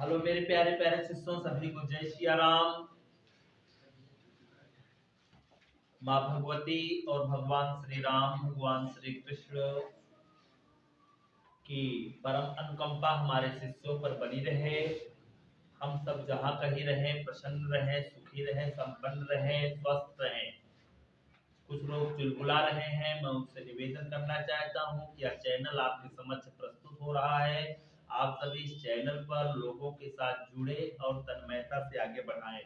Hello मेरे प्यारे प्यारे शिष्यों, सभी को जय सिया राम। माँ भगवती और भगवान श्री राम, भगवान श्री कृष्ण की परम अनुकंपा हमारे शिष्यों पर बनी रहे। हम सब जहाँ कहीं रहें, प्रसन्न रहें, सुखी रहें, संपन्न रहें, स्वस्थ रहें। कुछ लोग चुलबुला रहे हैं, मैं उनसे निवेदन करना चाहता हूँ कि यह चैनल आपके समक्ष प्रस्तुत हो रहा है। आप सभी इस चैनल पर लोगों के साथ जुड़े और तन्मयता से आगे बढ़ाएं।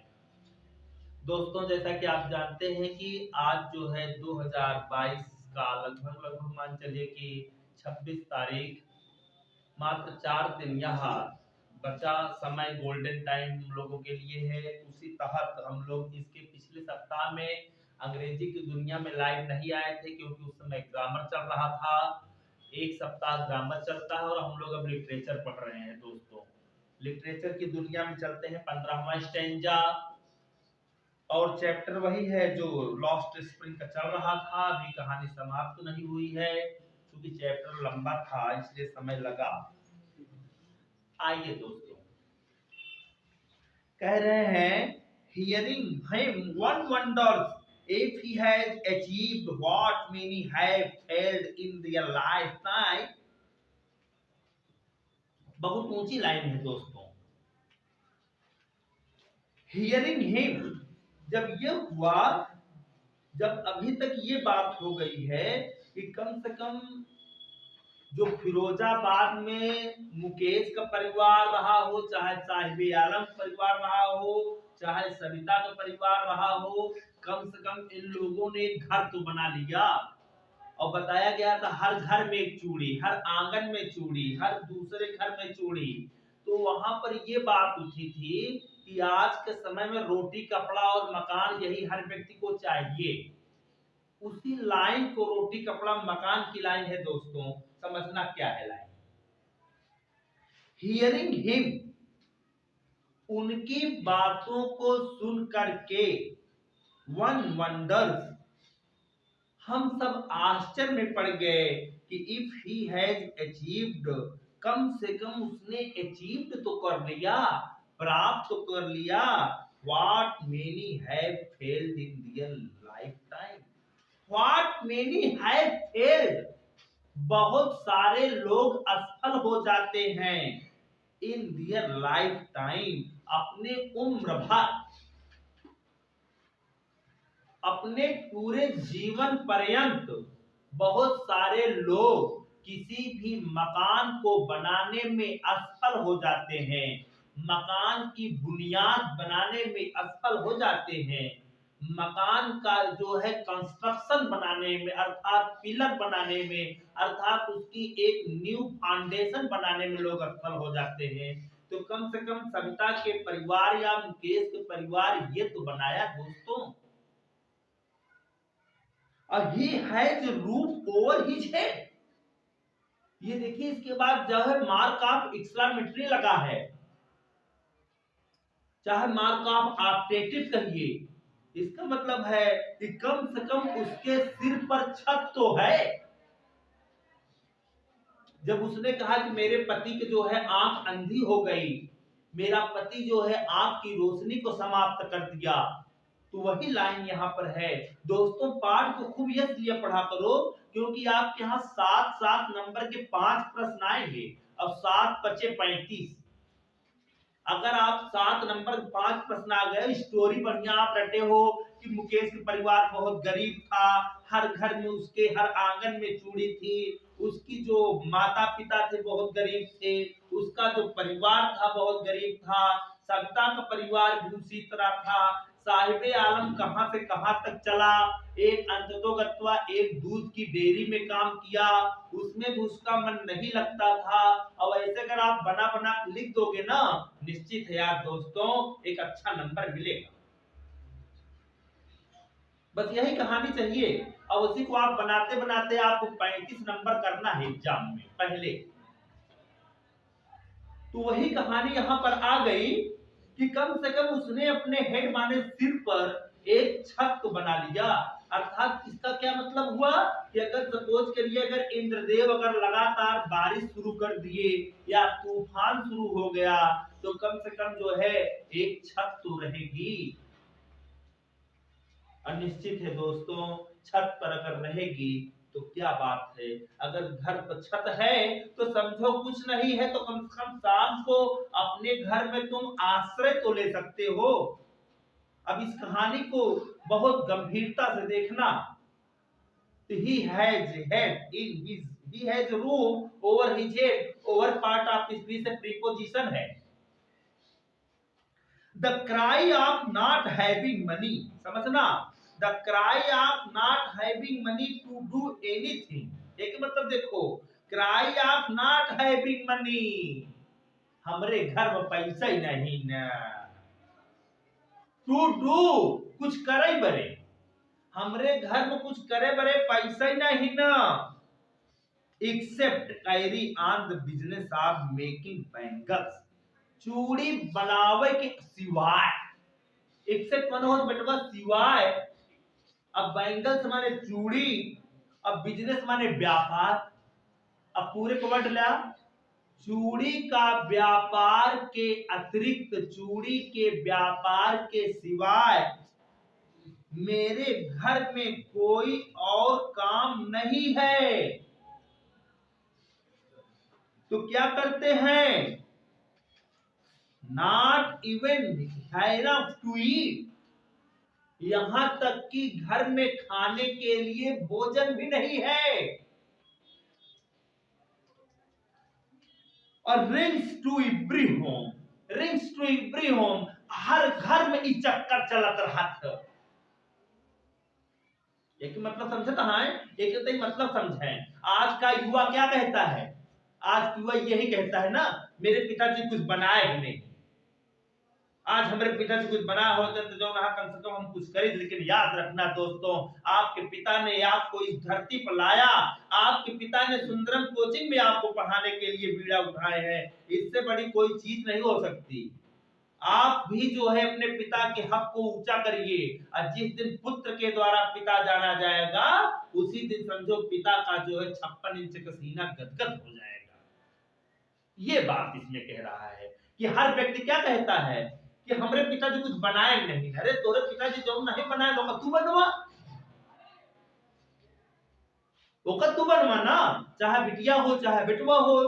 दोस्तों, जैसा कि आप जानते हैं कि आज जो है 2022 का लगभग मान चलिए कि 26 तारीख, मात्र 4 दिन यहाँ बचा समय गोल्डन टाइम हम लोगों के लिए है। उसी तहत हम लोग इसके पिछले सप्ताह में अंग्रेजी की दुनिया में लाइव नहीं आए थे, क्योंकि उस समय ग्रामर चल रहा था। एक सप्ताह ग्रामर चलता है और हम लोग अब लिटरेचर पढ़ रहे हैं। दोस्तों, लिटरेचर की दुनिया में चलते हैं 15वां स्टैंजा, और चैप्टर वही है जो लॉस्ट स्प्रिंग का चल रहा था। अभी कहानी समाप्त नहीं हुई है, क्योंकि चैप्टर लंबा था इसलिए समय लगा। आइए दोस्तों, कह रहे हैं hearing him one wonders if he has achieved what many have failed in their lifetime। बहुत ऊंची लाइन है दोस्तों। हियरिंग हिम, जब ये हुआ, जब अभी तक ये बात हो गई है कि कम से कम जो फिरोजाबाद में मुकेश का परिवार रहा हो, चाहे साहिब आलम परिवार रहा हो, चाहे सविता का परिवार रहा हो, कम से कम इन लोगों ने एक घर तो बना लिया। और बताया गया था हर घर में एक चूड़ी, हर आंगन में चूड़ी, हर दूसरे घर में चूड़ी। तो वहां पर ये बात उठी थी कि आज के समय में रोटी, कपड़ा और मकान, यही हर व्यक्ति को चाहिए। उसी लाइन को, रोटी कपड़ा मकान की लाइन है दोस्तों, समझना क्या है लाइन। हियरिंग हिम, उनकी बातों को सुन करके, वन वंडर्स, हम सब आश्चर्य में पड़ गए कि इफ ही हैज अचीव्ड, कम से कम उसने अचीव्ड तो कर लिया, प्राप्त तो कर लिया, what many have failed in their life time. What many have failed, बहुत सारे लोग असफल हो जाते हैं इन देयर लाइफ टाइम, अपने उम्र भर, अपने पूरे जीवन पर्यंत बहुत सारे लोग किसी भी मकान को बनाने में असफल हो जाते हैं, मकान की बुनियाद बनाने में असफल हो जाते हैं, मकान का जो है कंस्ट्रक्शन बनाने में, अर्थात पिलर बनाने में, अर्थात उसकी एक न्यू फाउंडेशन बनाने में लोग असफल हो जाते हैं। तो कम से कम सविता के परिवार या मुकेश के परिवार ये तो बनाया दोस्तों। He has a roof over his head। ये देखिए, इसके बाद जो है मार्क ऑफ एक्सक्लेमेटरी लगा है, चाहे मार्क ऑफ ऑप्टेटिव कहिए। इसका मतलब है कि कम से कम उसके सिर पर छत तो है। जब उसने कहा कि मेरे पति के जो है आंख अंधी हो गई, मेरा पति जो है आंख की रोशनी को समाप्त कर दिया, तो वही लाइन यहाँ पर है। दोस्तों, पाठ को खूब इसलिए पढ़ा करो क्योंकि आपके यहाँ 7-7 नंबर के 5 प्रश्न आएंगे। अब 7 बचे 35। अगर आप 7 नंबर 5 प्रश्न आ गए, स्टोरी बढ़िया आप रटे हो कि मुकेश के परिवार बहुत गरीब था, हर घर में उसके, हर आंगन में चूड़ी थी, उसकी जो माता पिता थे बहुत गरीब थे, उसका जो परिवार था बहुत गरीब था, सविता का परिवार भी उसी तरह था, साहिब आलम कहां से कहां तक चला, एक अंततोगत्वा एक दूध की डेयरी में काम किया, उसमें भी उसका मन नहीं लगता था। अब ऐसे अगर आप बना बना लिख दोगे ना, निश्चित है यार दोस्तों, एक अच्छा नंबर मिलेगा। बस यही कहानी चाहिए, और उसी को आप बनाते बनाते आपको 35 नंबर करना है एग्जाम में पहले। तो वही कहानी यहां पर आ गई कि कम से कम उसने अपने हेड माने सिर पर एक छत तो बना लिया। अर्थात इसका क्या मतलब हुआ कि अगर सपोज करिए अगर इंद्रदेव अगर लगातार बारिश शुरू कर दिए या तूफान शुरू हो गया तो कम से कम जो है एक छत तो रहेगी। और निश्चित है दोस्तों, छत पर अगर रहेगी तो क्या बात है, अगर घर पर छत है तो समझो कुछ नहीं है तो कम से कम शाम को अपने घर में तुम आश्रय तो ले सकते हो। अब इस कहानी को बहुत गंभीरता से देखना। he has room over his head, over part of speech से preposition है। the cry of not having money, समझना, the cry of not having money to do anything, एक मतलब देखो, cry of not having money, हमरे घर में पैसा ही नहीं ना, to do कुछ करे बरे, हमरे घर में कुछ करे बरे पैसा ही नहीं ना, except carry on the business of making bangles, चूड़ी बनावे के सिवाय, एक्सेप्ट मानो बेटवा सिवाय, अब बैंगल्स माने चूड़ी, अब बिजनेस माने व्यापार, अब पूरे को वर्ड लिया, चूड़ी का व्यापार के अतिरिक्त, चूड़ी के व्यापार के सिवाय मेरे घर में कोई और काम नहीं है। तो क्या करते हैं, not even enough to eat, यहां तक कि घर में खाने के लिए भोजन भी नहीं है। और rings to every home, rings to every home, हर घर में ई चक्कर चलत रहा था। एक मतलब समझे कहां है, एक तो मतलब समझे। आज का युवा क्या कहता है, आज युवा यही कहता है ना, मेरे पिताजी कुछ बनाए ही नहीं, आज हमारे पिताजी कुछ बनाया होते तो जो ना कम से कम हम कुछ करें। लेकिन याद रखना दोस्तों, आपके पिता ने आपको इस धरती पर लाया, आपके पिता ने सुंदरम कोचिंग में आपको पढ़ाने के लिए बीड़ा उठाए हैं, इससे बड़ी कोई चीज नहीं हो सकती। आप भी जो है अपने पिता के हक को ऊंचा करिए, और जिस दिन पुत्र के द्वारा पिता जाना जाएगा उसी दिन समझो पिता का जो है 56 इंच का सीना गदगद हो जाएगा। ये बात इसमें कह रहा है कि हर व्यक्ति क्या कहता है कि हमारे पिताजी कुछ बनाए नहीं। अरे तोरे पिताजी जो नहीं बनाए तो तू बनवा, ओकर तू बनवा ना, चाहे बिटिया हो चाहे बेटवा हो।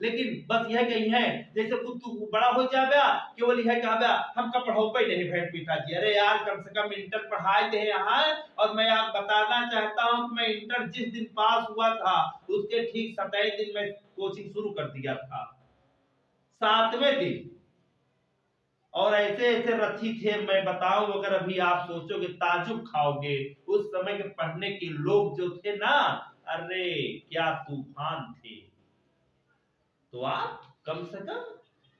लेकिन बस यह कही है जैसे तू बड़ा हो जाबे केवल यह कहबे हम का पढ़ौपे नहीं भाई पिताजी। अरे यार कम से कम इंटर पढ़ाए थे यहाँ, और मैं आप बताना चाहता हूँ कि मैं इंटर जिस दिन पास हुआ था उसके ठीक 27 दिन में कोचिंग शुरू कर दिया था, 7वें दिन। और ऐसे ऐसे रथी थे, मैं बताऊं अगर अभी आप सोचोगे ताजुब खाओगे, उस समय के पढ़ने के लोग जो थे ना, अरे क्या तूफान थे। तो आप कम से कम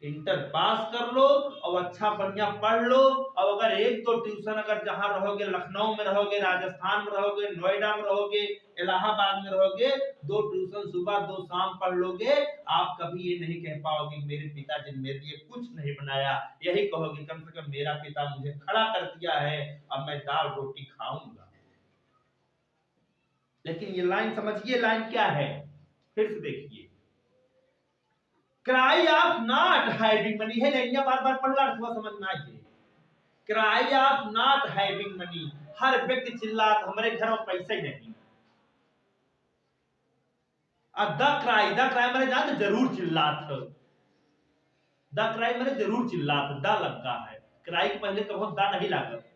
इंटर पास कर लो और अच्छा बढ़िया पढ़ लो। और अगर एक दो ट्यूशन अगर जहां रहोगे, लखनऊ में रहोगे, राजस्थान में रहोगे, नोएडा में रहोगे, इलाहाबाद में रहोगे, 2 ट्यूशन सुबह 2 शाम पढ़ लोगे, आप कभी ये नहीं कह पाओगे मेरे पिताजी ने मेरे लिए कुछ नहीं बनाया। यही कहोगे कम से कम मेरा पिता मुझे खड़ा कर दिया है, अब मैं दाल रोटी खाऊंगा। लेकिन ये लाइन समझिए, लाइन क्या है, फिर से देखिए, cry of not having money है, लाइन बार बार पढ़ रहा थोड़ा समझ में आइए। Cry of not having money, हर व्यक्ति चिल्लाता हमारे घर में पैसा ही नहीं। अब द क्राई मैंने जानते जरूर चिल्लात, द क्राई मैंने जरूर चिल्लात, द लगा है, क्राई के पहले कभी द नहीं लागत।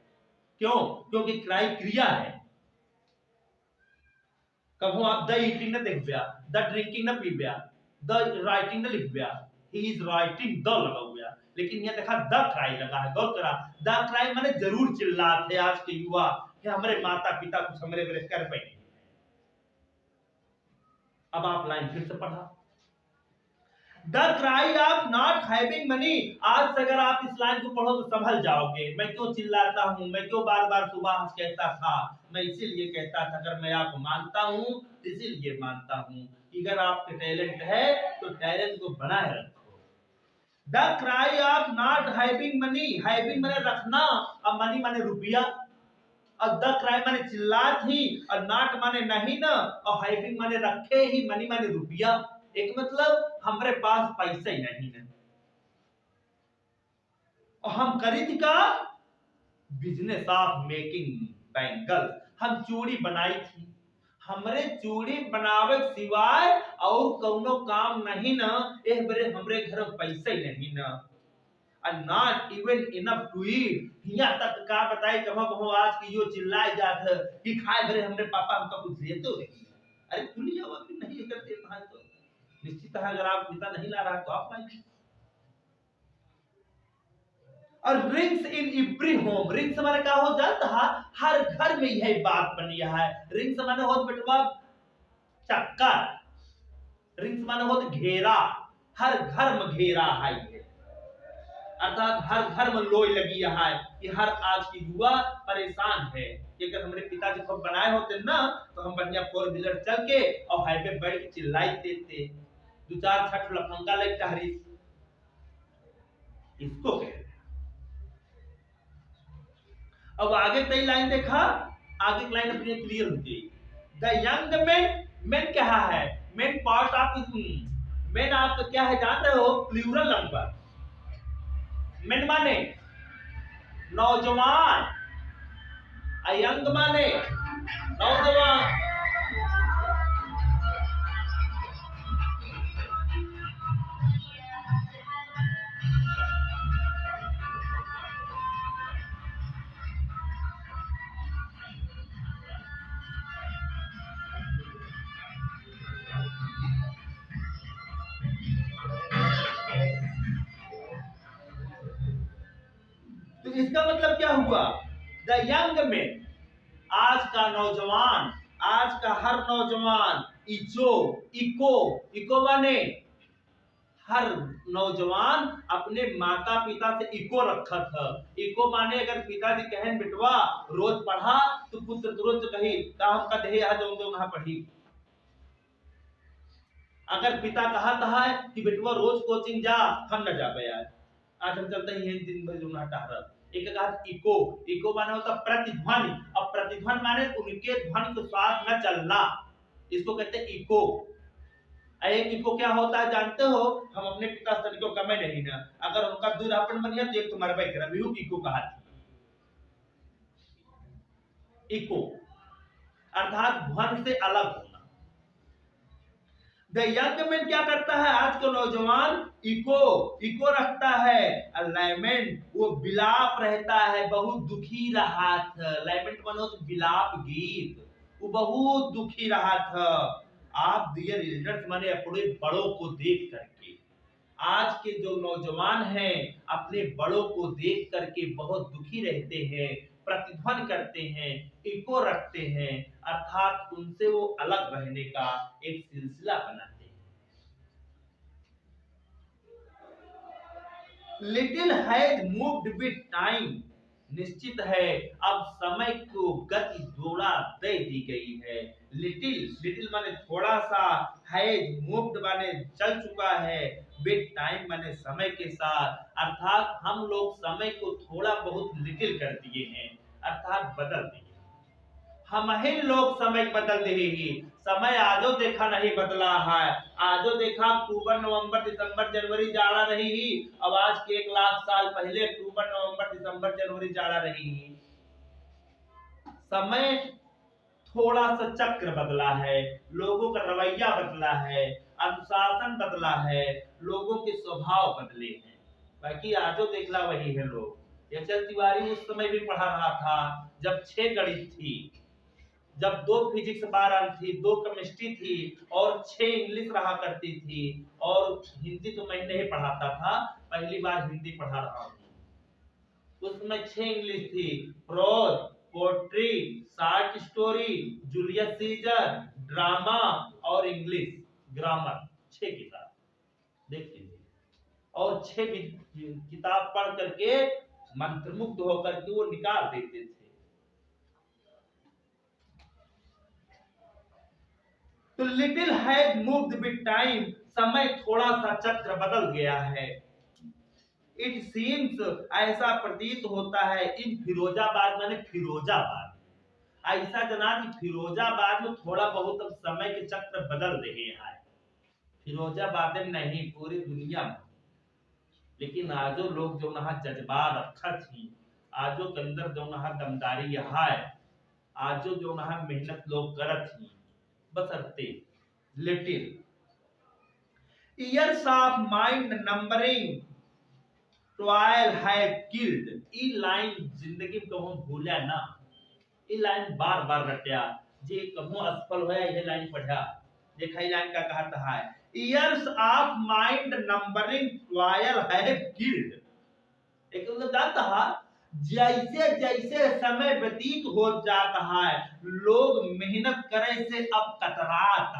क्यों? क्योंकि क्राई क्रिया है। कभी आप द ईटिंग न देख बिया, द ड्रिंकिंग न पी बिया, द राइटिंग न लिख बिया, ही इज राइटिंग द लगा हुआ, लेकिन यह देखा द क्राई लगा है। गौर करा, द क्राई मैंने जरूर चिल्लाते हैं आज के युवा कि हमारे माता पिता कुछ हमारे मेरे कर पाए। अब आप लाइन फिर से पढ़ा, the cry of not having money. आज से अगर आप इस लाइन को पढ़ो तो संभल जाओगे मैं क्यों चिल्लाता हूं, मैं क्यों बार बार सुबह कहता था। मैं इसीलिए कहता था, अगर मैं आपको मानता हूं इसीलिए मानता हूं कि अगर आपके टैलेंट है तो टैलेंट को बनाए रखो। The cry of not having money, having माने रखना, अब मनी माने रुपया। और द क्राई माने चिल्ला थी, और नॉट माने नहीं ना, और हैविंग माने रखे ही, मनी माने रुपया। एक मतलब हमारे पास पैसा ही नहीं है, और हम करी थी का बिजनेस ऑफ मेकिंग बैंगल, हम चूड़ी बनाई थी। हमरे चूड़ी बनावे सिवाय और कौनो काम नहीं ना, एक बरे हमरे घर पैसा ही नहीं ना, and not even enough to eat। यहाँ तक का बताई कहो आज की यो चिल्लाए जात है कि खाए भरे हमरे पापा हमका कुछ दे तो नहीं। अरे खुली जाओ, अभी नहीं करते हैं तो निश्चित है, अगर आप पिता नहीं ला रहा तो आप लाइए। और rings in every home, rings हमारे क्या हो जाता है, हर घर में यही बात बनी है। रिंग्स माने हो बेटवा चक्कर, रिंग्स माने हो घेरा, हर घर में घेरा है ये, अर्थात हर घर में लोई लगी है कि हर आज की युवा परेशान है कि अगर हमारे पिताजी को बनाए होते ना तो हम बढ़िया 4 व्हीलर चल के और हाईवे बैठ के चिल्लाई देते, 2-4 छठ लफंगा लग टहरी, इसको कहते हैं। अब आगे कई लाइन देखा, आगे लाइन अपनी क्लियर होती है। द यंग मैन, मैन क्या है, मैन पार्ट ऑफ, मैन आपका क्या है जान रहे हो, प्लूरल नंबर। मैन माने नौजवान, यंग माने नौजवान। तो इसका मतलब क्या हुआ, द यंग मैन, आज का नौजवान, आज का हर नौजवान, इको, इको माने हर नौजवान अपने माता पिता से इको रखा था। इको माने अगर पिताजी कहें बिटवा रोज पढ़ा तो पुत्र तुरंत कही हम का दे जो वहां पढ़ी। अगर पिता कहता है कि बेटवा रोज कोचिंग जा, हम न जा पाए, आज हम चलते ही दिन भर जो टहरा। एक कहा इको, इको माने होता प्रतिध्वनि, अब प्रतिध्वनि माने उनके ध्वनि के साथ न चलना, इसको कहते हैं इको। एक इको क्या होता है जानते हो, हम अपने पिता से को कमे नहीं ना, अगर उनका दूरापन बनिया तो एक तुम्हारे भाई करा व्यू इको कहा इको, अर्थात ध्वनि से अलग होना। द यंग मैन क्या करता है, आज का नौजवान इको, इको रखता है, लैमेंट वो विलाप रहता है, बहुत दुखी रहा था। लैमेंट मानो तो विलाप गीत, वो बहुत दुखी रहा था। आप डियर एल्डर्स माने अपने बड़ों को देख करके, आज के जो नौजवान हैं अपने बड़ों को देख करके बहुत दुखी रहते हैं, प्रतिध्वनि करते हैं, इको रखते हैं, अर्थात उनसे वो अलग रहने का एक सिलसिला बनाते हैं। Little has moved with time, निश्चित है अब समय को गति थोड़ा दे दी गई है। लिटिल, लिटिल माने थोड़ा सा, हैज मूव्ड माने चल चुका है, विद टाइम माने समय के साथ, अर्थात हम लोग समय को थोड़ा बहुत लिटिल कर दिए हैं, अर्थात बदल दिए। हम ही लोग समय बदल दिए ही, समय आजो देखा नहीं बदला है, आजो देखा अक्टूबर नवंबर दिसंबर जनवरी जाड़ा रही ही, अब आज के 1 लाख साल पहले अक्टूबर नवंबर दिसंबर जनवरी जाड़ा रही ही। समय थोड़ा सा चक्र बदला है, लोगों का रवैया बदला है, अनुशासन बदला है, लोगों के स्वभाव बदले हैं, बाकी आजो देखला वही है लोग। एचएल तिवारी उस समय भी पढ़ा रहा था जब 6 गणित थी, जब 2 फिजिक्स 12 थी, 2 केमिस्ट्री थी और 6 इंग्लिश रहा करती थी, और हिंदी तो मैं नहीं पढ़ाता था, पहली बार हिंदी पढ़ा रहा हूँ। उसमें 6 इंग्लिश थी, prose, poetry, short story, Julius Caesar, drama और इंग्लिश ग्रामर, 6 किताब देख लीजिए, और 6 किताब पढ़ करके मंत्रमुग्ध होकर के वो निकाल देते थे। तो little has moved with time, समय थोड़ा सा चक्र बदल गया है। इट सीम्स, ऐसा प्रतीत होता है, इन फिरोजाबाद माने फिरोजाबाद, ऐसा जना कि फिरोजाबाद में थोड़ा बहुत अब समय के चक्र बदल रहे हैं। फिरोजाबाद में नहीं, पूरी दुनिया में। लेकिन आजो लोग जो नहा जज्बा रखा थी, आजो के अंदर जो नहा दमदारी है, आजो जो नहा मेहनत लोग करत थी, बसरते little years of mind numbering trial have killed. ई लाइन जिंदगी में कहूं भूलिया ना, ई लाइन बार बार रटिया, जे कहूं असफल होया ये लाइन पढ़ा। देखा ई लाइन का कहता है, years of mind numbering trial have killed. एक तो जानता है, जैसे जैसे समय व्यतीत हो जाता है, लोग मेहनत करे से अब कतरात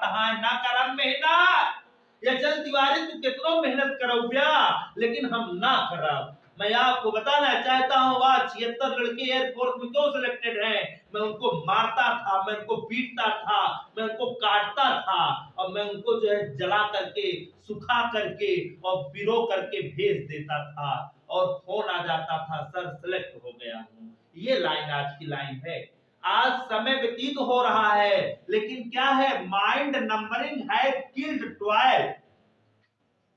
है ना करम मेहनत। ये चल तिवारी तू कितनो मेहनत करो ब्या, लेकिन हम ना करब। मैं आपको बताना चाहता हूँ, वह 76 लड़के एयरफोर्स में क्यों सिलेक्टेड हैं। मैं उनको मारता था, मैं उनको पीटता था, मैं उनको काटता था, और मैं उनको जो है जला करके, सुखा करके और पिरो करके भेज देता था, और फोन आ जाता था, सर सिलेक्ट हो गया हूँ। ये लाइन आज की लाइन है। आज समय व्यतीत हो रहा है, लेकिन क्या है, माइंड नंबरिंग है किल्ड ट्रायल।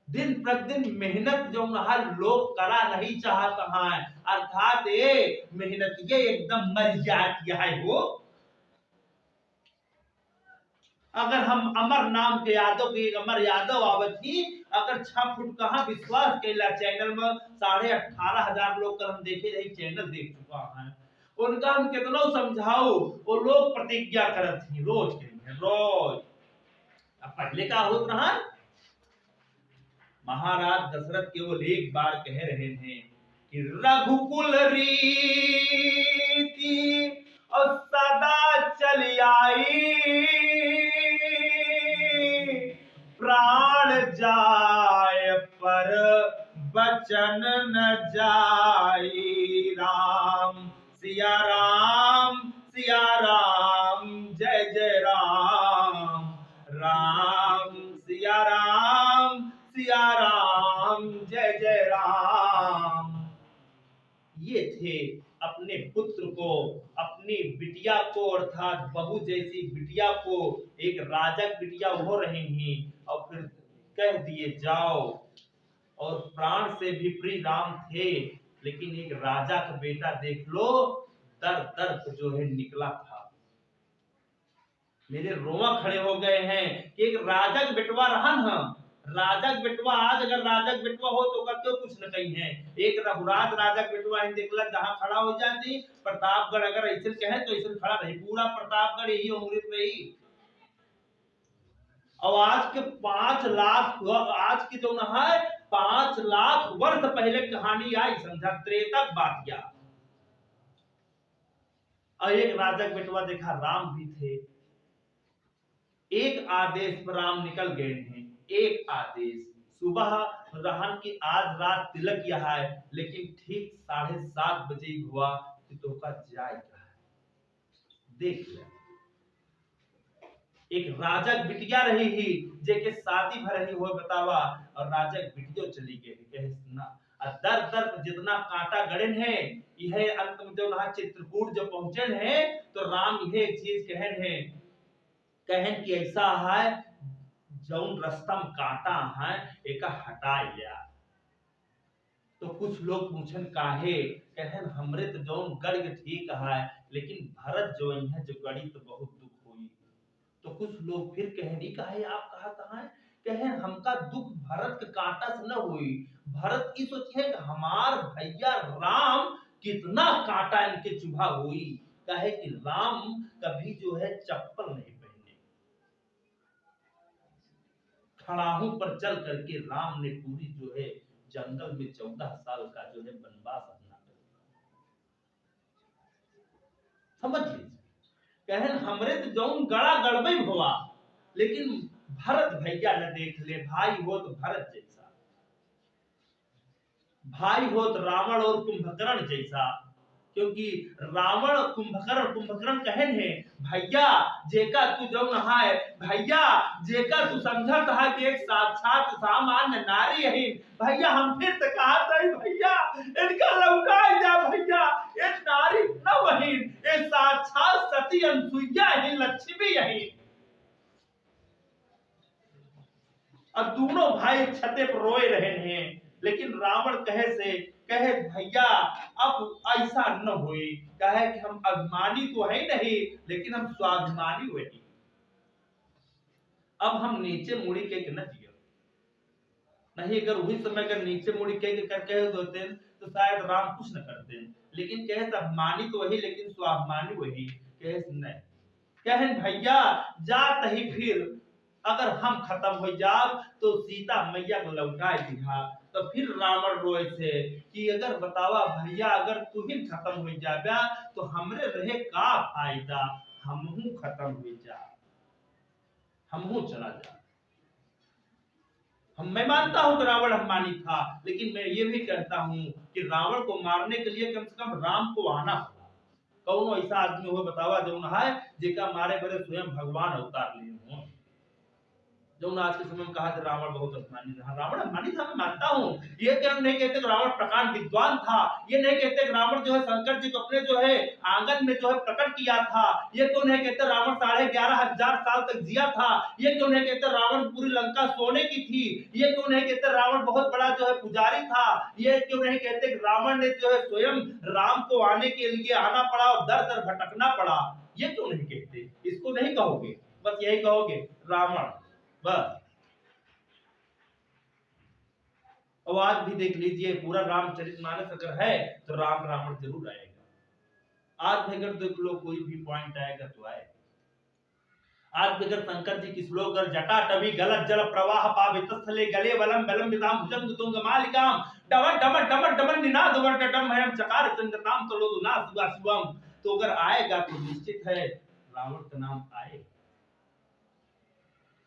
दिन प्रतिदिन मेहनत जो हर लोग करा नहीं चाहता है, अर्थात ये मेहनत ये एकदम मर जाती है वो। अगर हम अमर नाम के यादव के अमर यादव आवती, अगर 6 फुट कहां विश्वास कैला चैनल में 18,500 लोग कल हम देखे रही चैनल देख चुका है। उनका हम कितना समझाओ, वो लोग प्रतिज्ञा करत थी रोज के रोज। अब पहले का होत रहा, महाराज दशरथ केवल एक बार कह रहे थे कि रघुकुल रीति और सदा चली आई, प्राण जाए पर बचन न जाई। राम सिया राम जय जय राम, राम सिया राम जय जय राम। ये थे अपने पुत्र को, अपनी बिटिया को, अर्थात बहू जैसी बिटिया को, एक राजक बिटिया हो रही और फिर कह दिए जाओ। और प्राण से भी प्रिय राम थे, लेकिन एक राजा का बेटा देख लो, दर दर जो है निकला था। मेरे रोआ खड़े हो गए हैं कि एक राजक बेटवा रहा ना, राजक बेटवा आज अगर राजक बेटवा हो तो क्यों कुछ न कही है। एक रघुराज राजक बेटवा ही देखला जहां खड़ा हो जाती, प्रतापगढ़ अगर ऐसे कहे तो ऐसे खड़ा रही, पूरा प्रतापगढ़ यही अमृत रही। और आज के 5 लाख, आज की जो न है 5 लाख वर्ष पहले कहानी आई, समझा, त्रेतक बातिया। और एक राजक बेटवा देखा, राम भी थे, एक आदेश पर राम निकल गए हैं। एक आदेश, सुबह रहन की आज रात तिलक यह है, लेकिन ठीक 7:30 बजे हुआ कि तो का जाएगा। देख ले, एक राजक बिटिया रही ही, जेके शादी भर रही हो बतावा, और राजक बिटियो चली गई कहे सुना। दर दर जितना कांटा गड़न है, यह अंत में जो ना चित्रकूट जो पहुंचन है, तो राम यह एक चीज कहन है, कहन कि ऐसा है, जौन रस्तम काटा है एक हटा लिया। तो कुछ लोग पूछन काहे, कहन हमरे तो जौन गड़ ठीक है, लेकिन भरत जो है जो गड़ी तो बहुत दुख हुई। तो कुछ लोग फिर कहनी काहे आप कहता है, कहन हमका दुख भरत के कांटा से न हुई, भरत की सोचिए कि हमार भैया राम कितना कांटा इनके चुभा हुई। कहे कि राम कभी जो है चप्पल नहीं पहने, खड़ाहों पर चल करके राम ने पूरी जो है जंगल में 14 साल का जो है वनवास अपना कर। समझ लीजिए, कहन हमरे तो जौन गड़ा गड़बई हुआ, लेकिन भरत भैया न देख ले, भाई हो तो भरत जैसा, भाई हो तो रावण और कुंभकर्ण जैसा। क्योंकि रावण कुंभकर्ण कहन है, भैया जेका तू जो नहाए, भैया जेका तू समझत है कि एक साक्षात सामान्य नारी है, भैया हम फिर से कहा था भैया इनका लौटा जा भैया, नारी न बहिन, ये साक्षात सती अनसुईया ही लक्ष्मी यही। अब दोनों भाई छते पर रोए रहे हैं, लेकिन रावण कहे भैया अब ऐसा न होई, कहे कि हम अभिमानी तो है नहीं, लेकिन हम स्वाभिमानी हुए। अब हम नीचे मुड़ी के न जियो नहीं, अगर वही समय अगर नीचे मुड़ी के करके होते तो शायद राम कुछ न करते, लेकिन कहे अभिमानी तो वही लेकिन स्वाभिमानी वही। कहे नहीं, कहे भैया जात ही फिर अगर हम खत्म हो जाब तो सीता मैया को लौटाए दिहा। तो फिर रावण रोए थे कि अगर बतावा भैया अगर तू ही खत्म हो जाबा तो हमरे रहे का फायदा, हमहू खत्म हो जा, हमहू चला जा। मैं मानता हूं कि रावण अभिमानी था, लेकिन मैं ये भी कहता हूं कि रावण को मारने के लिए कम से कम राम को आना होगा। कौन ऐसा आदमी हो बतावा जो है जेका मारे बड़े स्वयं भगवान अवतार लिए हो। जो आज के समय में कहा था रावण बहुत अभिमानी था, रावण अभिमानी था, मैं मानता हूँ। ये क्या नहीं कहते कि रावण प्रकांड विद्वान था, ये नहीं कहते कि रावण जो है शंकर जी को अपने जो है आंगन में जो है प्रकट किया था, ये क्यों नहीं कहते रावण 11,500 साल तक जिया था, ये क्यों नहीं कहते रावण पूरी लंका सोने की थी, ये क्यों नहीं कहते रावण बहुत बड़ा जो है पुजारी था, ये क्यों नहीं कहते कि रावण ने जो है स्वयं राम को आने के लिए आना पड़ा और दर दर भटकना पड़ा, ये क्यों नहीं कहते? इसको नहीं कहोगे, बस यही कहोगे रावण बस। और आज भी देख लीजिए पूरा रामचरितमानस अगर है तो राम रावण जरूर आएगा। आज भी अगर देख लो कोई भी पॉइंट आएगा तो आए। आज भी अगर शंकर जी की श्लोक अगर जटा टवी गलत जल प्रवाह पावित स्थले गले वलम बलम विदाम भुजंग तुंग मालिकाम demon demon demon demon Ninad वर्डटम भयम चकार चंद्रनाम तलो दुना सुगा शिवम। तो अगर आएगा तो निश्चित है रावण का नाम आएगा।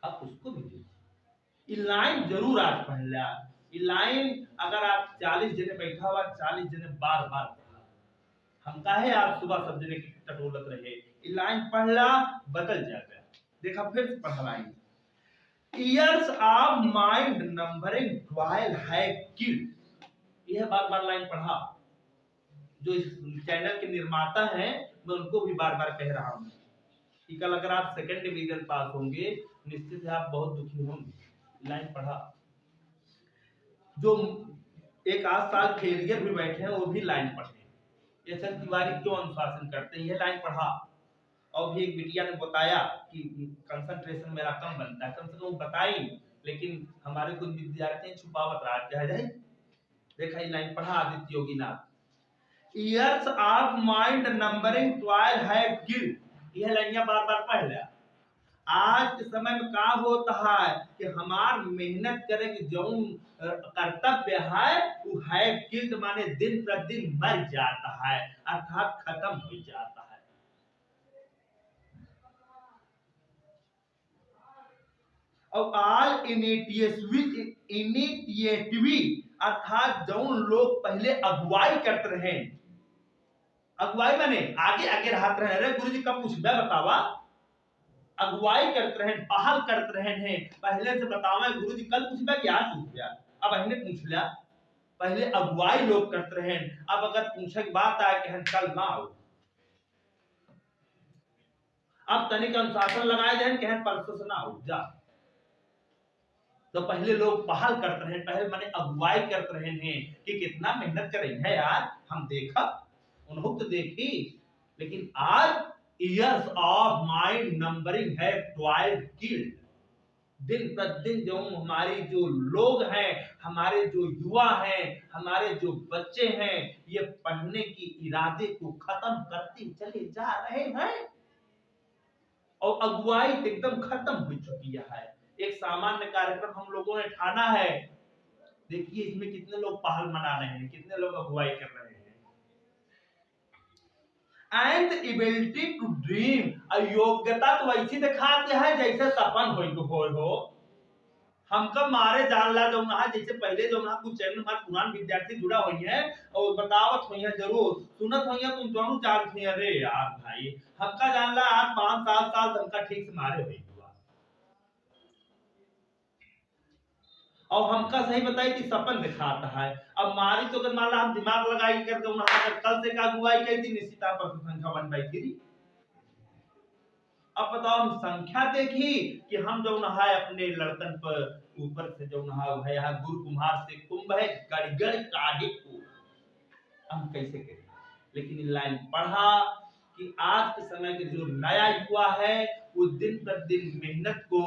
अब उसको भी देखिए, लाइन जरूर आज पहला लाइन अगर आप 40 जने बैठा हुआ 40 जने बार बार पढ़ा, हम काहे आप सुबह सब जने की टटोलत रहे, लाइन पढ़ला बदल जाएगा। देखा फिर पढ़ा line, years of mind numbering toil have killed. यह बार बार लाइन पढ़ा। जो इस चैनल के निर्माता हैं मैं उनको भी बार बार कह रहा हूं कि कल अगर आप सेकंड डिवीजन पास होंगे निश्चित है आप बहुत दुखी होंगे। लाइन पढ़ा। जो एक 8 साल फेलियर भी बैठे हैं वो भी लाइन पढ़े। एस तिवारी क्यों अनुशासन करते हैं, यह लाइन पढ़ा। और भी एक बिटिया ने बताया कि कंसंट्रेशन मेरा कम बनता है, कम से कम बताई, लेकिन हमारे कुछ विद्यार्थी छुपावत रहा है। देखा ये लाइन पढ़ा Aditya Yoginath, years of mind numbering toil have killed. यह लाइनियां बार बार पढ़ लिया। आज के समय में क्या होता है कि हमार मेहनत करे कि जो कर्तव्य है वो है किल्ड माने दिन प्रतिदिन मर जाता है, अर्थात खत्म हो जाता है। और ऑल इनिटिएटिव अर्थात जो लोग पहले अगुवाई करते रहे, अगुवाई माने आगे आगे रहत रहे, अरे गुरुजी कब कुछ बतावा, अगुवाई करते रहे, पहल करते रहे हैं, पहले से बतावा गुरुजी कल पूछबा कि आज पूछ लिया, अब हमने पूछ लिया। पहले अगुवाई लोग करते रहे, अब अगर पूछे की बात आए कि हम कल ना आओ, अब तनिक अनुशासन लगाए जाए कि हम परसों से ना आओ जा। तो पहले लोग पहल करते रहे, पहले माने अगुवाई करते रहे हैं कि कितना मेहनत कर रही है यार, हम देखा उन्होंने तो देखी। लेकिन आज ईयर्स ऑफ माइंड नंबरिंग है ट्वाइल किल्ड। दिन प्रतिदिन जो हमारी जो लोग हैं, हमारे जो युवा हैं, हमारे जो बच्चे हैं, ये पढ़ने की इरादे को खत्म करते चले जा रहे हैं और अगुवाई एकदम खत्म हो चुकी है। एक सामान्य कार्यक्रम हम लोगों ने ठाना है, देखिए इसमें कितने लोग पहल मना रहे हैं, कितने लोग अगुवाई कर रहे हैं। एंड एबिलिटी टू ड्रीम, अयोग्यता तो ऐसी दिखाते हैं जैसे सपन हो। हमका मारे जानला जो ना जैसे पहले जो ना कुछ चैनल हमारे पुरान विद्यार्थी जुड़ा हुई है और बतावत हुई है, जरूर सुनत हुई है, तुम दोनों जानते हैं। अरे यार भाई हमका जानला आज 5-7 साल हमका ठीक से मारे हुई। और हमका सही बताई कि सपन दिखाता है। अब मारी तो अगर मान ला हम दिमाग लगाई कर दो अगर कल से का गुआई कई दिन निश्चिता पर संख्या 1/3। अब बताओ हम संख्या देखी कि हम जो है अपने लड़कन पर ऊपर से जो है यहाँ गुरु कुम्हार से कुंभ है गड़गड़ काढ़े को हम कैसे करें। लेकिन इन लाइन पढ़ा कि आज के समय के जो नया युवा है वो दिन प्रतिदिन मेहनत को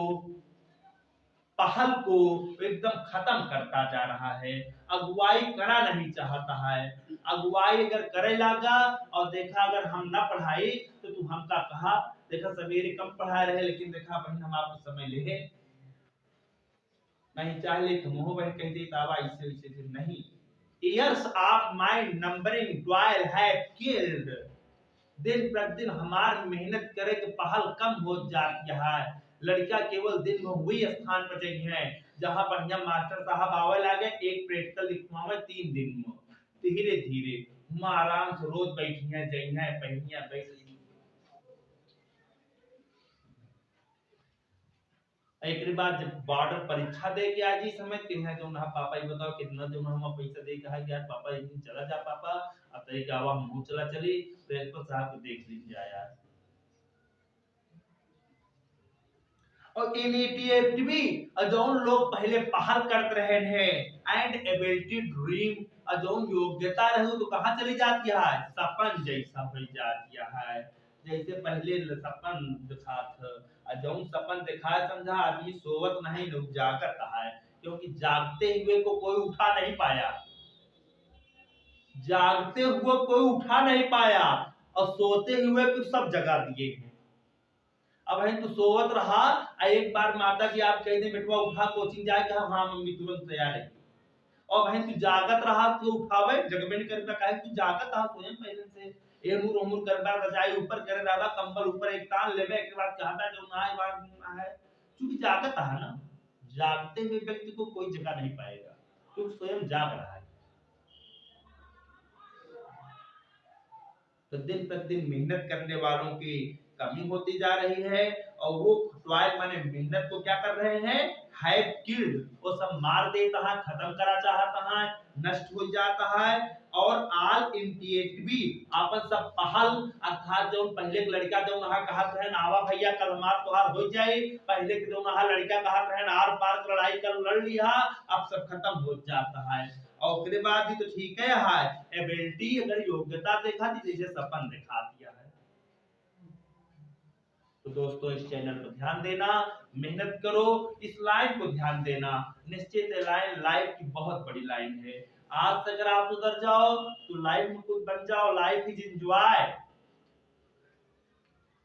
पहल को एकदम खत्म करता जा रहा है। अगुवाई करा नहीं चाहता है। अगुवाई अगर करे लागा और देखा अगर हम ना पढ़ाई तो तू हमका कहा देखा सवेरे कम पढ़ा रहे लेकिन देखा बहन हम आपको समय ले नहीं चाहे तो मोह बहन कह दे तावा इसे नहीं। Years of my numbering toil have killed। दिन प्रतिदिन हमारी मेहनत करे के पहल कम हो जाती है। लड़का केवल दिन में वही स्थान पर जाई है जहां बढ़िया मास्टर साहब आवे लागे एक प्रैक्टिकल लिखवावे 3 दिन में धीरे धीरे हम आराम से रोज बैठिया जाई है पहिया बैठ। एक बाद जब बॉर्डर परीक्षा दे के आज ही समझते हैं जो ना पापा ही बताओ कितना जो हम पैसा दे के यार पापा एक दिन चला जा पापा अब तय क्या हुआ हम चला चली प्रिंसिपल साहब को देख लीजिए यार। और इनिशिएटिव भी अजौन लोग पहले पहल करते रहे हैं एंड एबिलिटी ड्रीम अजौन योग्यता रहे तो कहां चली जाती है सपन जैसा हो जाती है। जैसे पहले सपन दिखा था जौन सपन दिखाया समझा आदमी सोवत नहीं लोग जागत है क्योंकि जागते हुए को कोई उठा नहीं पाया। जागते हुए कोई उठा नहीं पाया और सोते हुए फिर सब जगा दिए। अब है तो सोवत रहा एक बार माता जी आप कह दे बेटवा उठा कोचिंग जाए कहा हाँ मम्मी तुरंत तैयार है। और बहन तू जागत रहा तो उठावे जगबे नहीं करता काहे तू जागत रहा स्वयं पहले से एमुर उमुर करबा रजाई ऊपर करे रहबा कंबल ऊपर एक तान लेबे के बाद कहता जो ना है क्योंकि जागत है ना। जागते हुए व्यक्ति को कोई जगह नहीं पाएगा क्योंकि स्वयं जाग रहा है। तो दिन प्रतिदिन मेहनत करने वालों की कमी होती जा रही है और वो टॉयल माने मेहनत को क्या कर रहे हैं हैव किल्ड वो सब मार देता है खत्म करा चाहता है नष्ट हो जाता है। और ऑल इंटिएटिव आपन सब पहल अर्थात जो पहले के लड़का जो नहा कहा रहे आवा भैया कल मार तोहार हो जाए पहले के जो नहा लड़का कहा रहे आर पार लड़ाई कर लड़ लिया अब सब खत्म हो जाता है। और उसके बाद ही तो ठीक है एबिलिटी अगर योग्यता देखा थी जैसे सपन दिखा दिया है। तो दोस्तों इस चैनल पर ध्यान देना मेहनत करो इस लाइन को ध्यान देना निश्चित लाइन लाइफ की बहुत बड़ी लाइन है। आज तक अगर आप उधर जाओ तो लाइफ में कुछ बन जाओ लाइफ इज एंजॉय।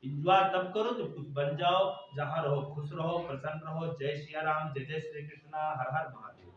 एंजॉय तब करो जब कुछ बन जाओ जहां रहो खुश रहो प्रसन्न रहो। जय सिया राम जय जय श्री कृष्णा हर हर महादेव।